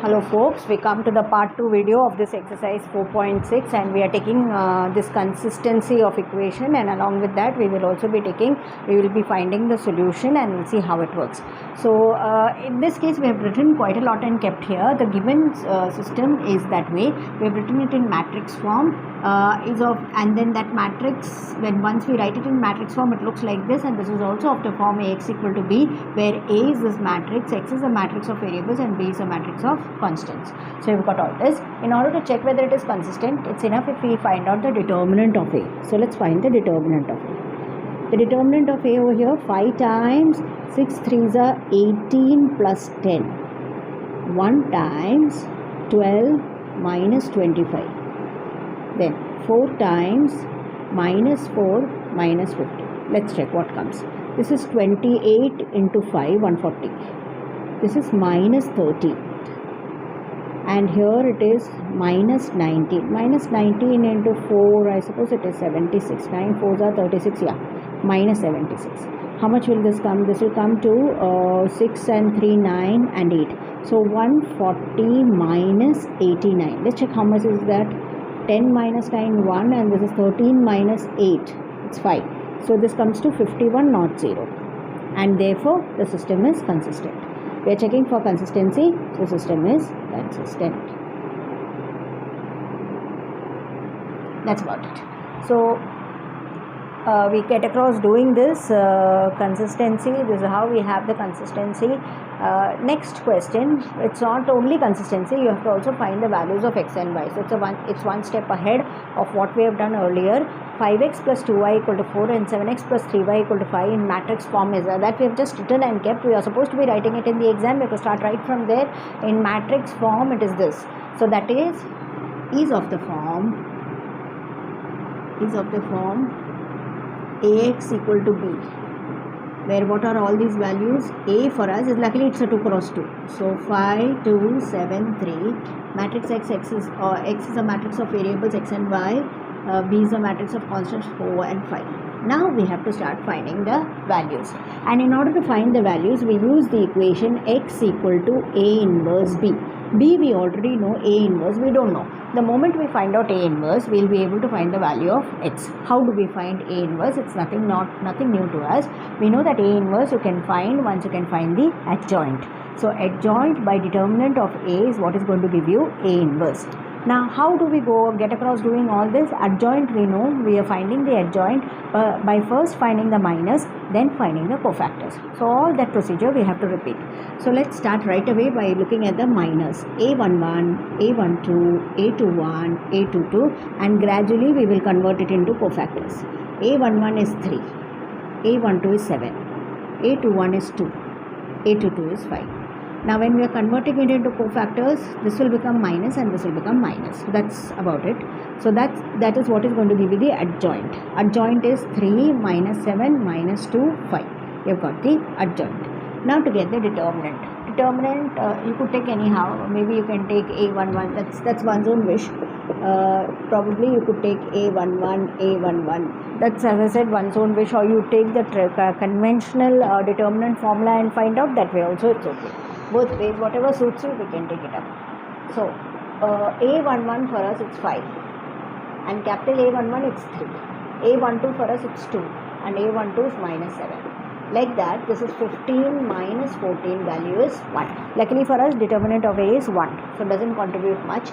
Hello folks, we come to the part 2 video of this exercise 4.6 and we are taking this consistency of equation, and along with that we will be finding the solution and we'll see how it works. So in this case we have written quite a lot and kept here. The given system is that way. We have written it in matrix form and then that matrix, when once we write it in matrix form, it looks like this, and this is also of the form Ax equal to B, where A is this matrix, X is a matrix of variables and B is a matrix of constants. So we've got all this. In order to check whether it is consistent, it's enough if we find out the determinant of A. So let's find the determinant of A. The determinant of A over here, 5 times 6 3s are 18 plus 10. 1 times 12 minus 25. Then 4 times minus 4 minus 50. Let's check what comes. This is 28 into 5, 140. This is minus 30. And here it is minus 19. Minus 19 into 4, I suppose it is 76. 9 4s are 36, yeah. Minus 76. How much will this come? This will come to 6 and 3, 9 and 8. So 140 minus 89. Let's check how much is that. 10 minus 9, 1, and this is 13 minus 8. It's 5. So this comes to 51, not 0. And therefore, the system is consistent. We are checking for consistency. So the system is consistent. That's about it. So we get across doing this consistency. This is how we have the consistency. Next question, it's not only consistency, you have to also find the values of x and y. So it's one step ahead of what we have done earlier. 5x plus 2y equal to 4 and 7x plus 3y equal to 5 in matrix form is that we have just written and kept. We are supposed to be writing it in the exam. We have to start right from there. In matrix form it is this. So that is of the form Ax equal to B, where what are all these values? A for us is, luckily it's a 2 cross 2. So 5, 2, 7, 3. Matrix X is a matrix of variables x and y. B is a matrix of constants 4 and 5. Now we have to start finding the values. And in order to find the values, we use the equation x equal to A inverse B. B we already know, A inverse we don't know. The moment we find out A inverse, we will be able to find the value of x. How do we find A inverse? It's nothing new to us. We know that A inverse you can find once you can find the adjoint. So adjoint by determinant of A is what is going to give you A inverse. Now how do we get across doing all this? Adjoint we know, we are finding the adjoint by first finding the minus, then finding the cofactors. So all that procedure we have to repeat. So let's start right away by looking at the minus. A11, A12, A21, A22, and gradually we will convert it into cofactors. A11 is 3, A12 is 7, A21 is 2, A22 is 5. Now when we are converting it into cofactors, this will become minus and this will become minus. That's about it. So that is what is going to give you the adjoint. Adjoint is 3 minus 7 minus 2, 5. You've got the adjoint. Now to get the determinant. Determinant you could take anyhow. Maybe you can take A11. That's one's own wish. Probably you could take A11, A11. That's, as I said, one's own wish. Or you take the conventional determinant formula and find out that way also. It's okay. Both ways, whatever suits you, we can take it up. So A11 for us it's 5, and capital A11 it's 3. A12 for us it's 2, and A12 is minus 7. Like that, this is 15 minus 14, value is 1. Luckily for us, determinant of A is 1, so it doesn't contribute much.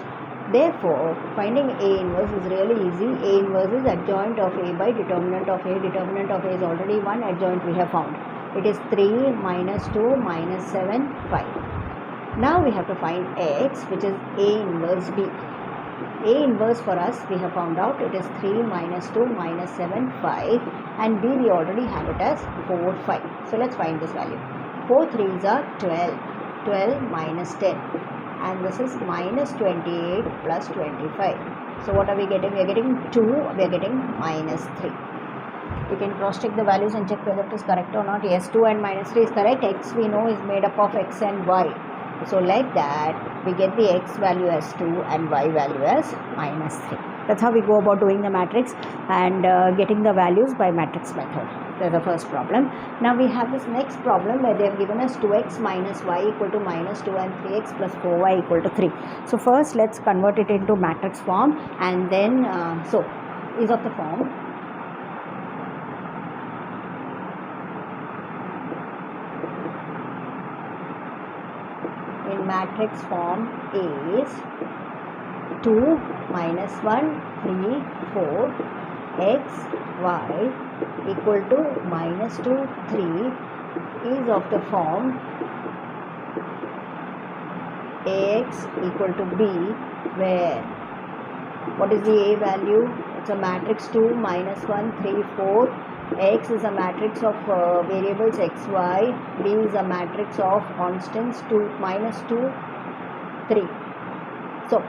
Therefore, finding A inverse is really easy. A inverse is adjoint of A by determinant of A. Determinant of A is already 1, adjoint we have found. It is 3 minus 2 minus 7, 5. Now we have to find x, which is A inverse B. A inverse for us, we have found out, it is 3 minus 2 minus 7, 5. And B we already have it as 4, 5. So let's find this value. 4 3s are 12. 12 minus 10. And this is minus 28 plus 25. So what are we getting? We are getting 2, we are getting minus 3. We can cross check the values and check whether it is correct or not. Yes, 2 and minus 3 is correct. X we know is made up of x and y. So like that, we get the x value as 2 and y value as minus 3. That's how we go about doing the matrix and getting the values by matrix method. That's the first problem. Now we have this next problem where they have given us 2x minus y equal to minus 2 and 3x plus 4y equal to 3. So first let's convert it into matrix form, and then is of the form in matrix form is 2 minus 1 3 4 x y equal to minus 2 3 is of the form ax equal to b, where what is the a value? It's a matrix 2 minus 1 3 4. X is a matrix of variables x y, b is a matrix of constants 2 minus 2 3. So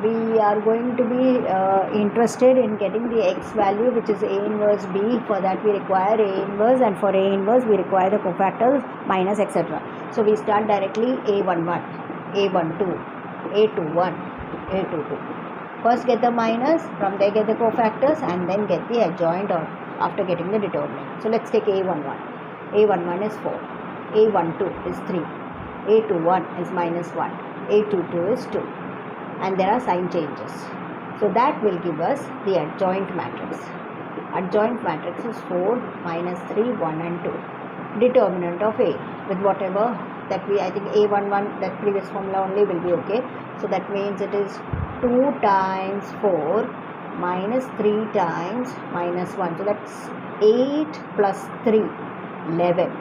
we are going to be interested in getting the x value, which is a inverse b. For that we require a inverse, and for a inverse we require the cofactors minus etc. So we start directly a11, a12, a21, a22. First get the minus, from there get the cofactors, and then get the adjoint or after getting the determinant. So let's take a11. a11 is 4, a12 is 3, a21 is minus 1, a22 is 2. And there are sign changes. So that will give us the adjoint matrix. Adjoint matrix is 4, minus 3, 1 and 2. Determinant of A with whatever that I think a11, that previous formula only will be okay. So that means it is 2 times 4 minus 3 times minus 1. So that's 8 plus 3, 11.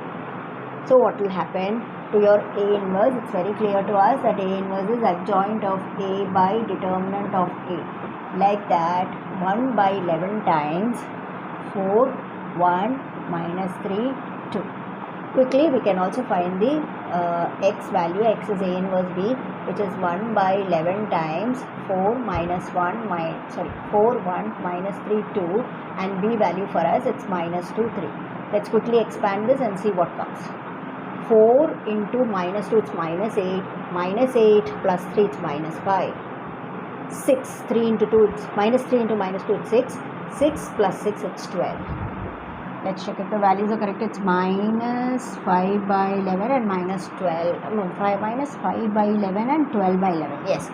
So what will happen? To your A inverse, it's very clear to us that A inverse is adjoint of A by determinant of A. Like that, 1 by 11 times 4, 1, minus 3, 2. Quickly, we can also find the x value. X is A inverse B, which is 1 by 11 times 4 minus 1, 4, 1, minus 3, 2. And B value for us, it's minus 2, 3. Let's quickly expand this and see what comes. 4 into minus 2, it's minus 8, minus 8 plus 3, it's minus 5, 6, 3 into 2, it's minus 3 into minus 2, it's 6, 6 plus 6, it's 12. Let's check if the values are correct. It's minus 5 by 11 and minus 12, no, minus 5 by 11 and 12 by 11, yes.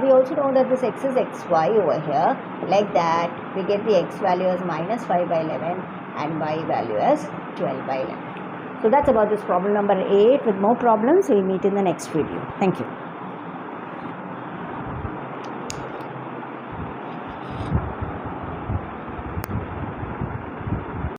We also know that this x is xy over here. Like that, we get the x value as minus 5 by 11 and y value as 12 by 11. So that's about this problem number 8. With more problems, we'll meet in the next video. Thank you.